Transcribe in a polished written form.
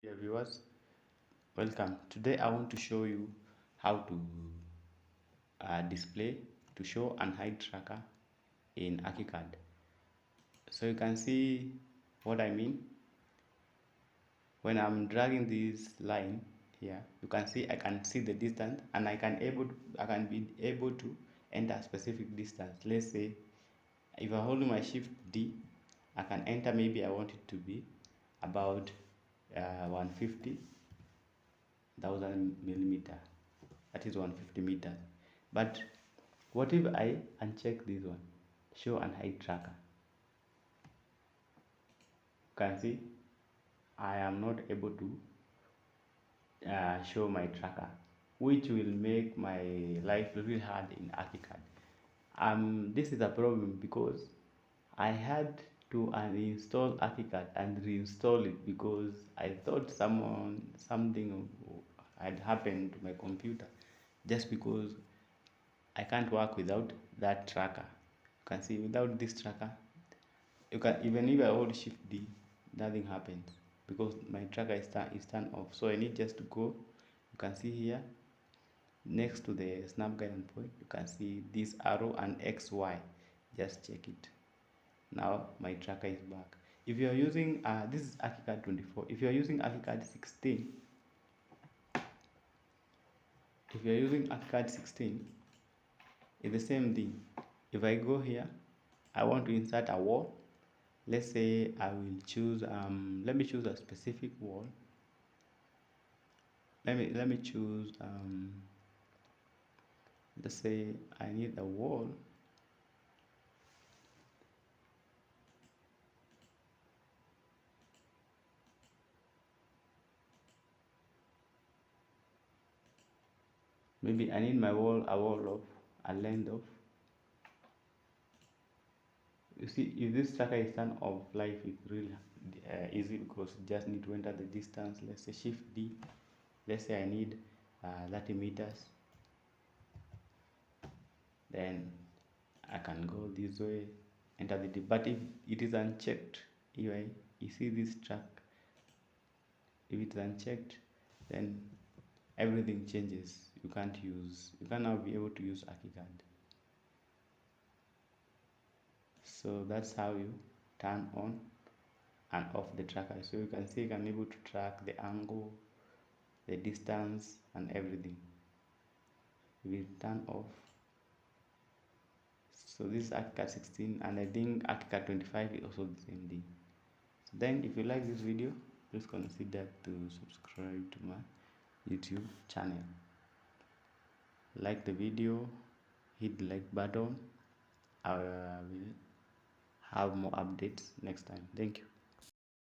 Dear viewers, welcome. Today I want to show you how to display, to show and hide tracker in Archicad. So you can see what I mean. When I'm dragging this line here, you can see I can see the distance, and I can be able to enter a specific distance. Let's say if I hold my shift D, I can enter, maybe I want it to be about 150,000 millimeter, that is 150 meters. But what if I uncheck this one, show and hide tracker? You can see I am not able to show my tracker, which will make my life really hard in Archicad. This is a problem because I had to uninstall Archicad and reinstall it because I thought something had happened to my computer, just because I can't work without that tracker. You can see without this tracker, you can, even if I hold shift D, nothing happens because my tracker is turned off. So I need just to go. You can see here next to the snap guidance point, you can see this arrow and XY. Just check it. Now my tracker is back. If you are using this is Archicad 24. If you are using Archicad 16, it's the same thing. If I go here, I want to insert a wall. Let's say I will choose let me choose a specific wall. Let me choose let's say I need a wall. Maybe I need my wall a length of, you see, if this tracker is turned off, life is really easy because you just need to enter the distance. Let's say shift D. Let's say I need 30 meters. Then I can go this way, enter the D. But if it is unchecked, you see this track, if it's unchecked, then everything changes. You can't now be able to use Archicad. So that's how you turn on and off the tracker. So you can see I'm able to track the angle, the distance, and everything. If it turn off, so this is Archicad 16, and I think Archicad 25 is also the same thing. So then if you like this video, please consider to subscribe to my YouTube channel. Like the video, hit the like button. I will have more updates next time. Thank you.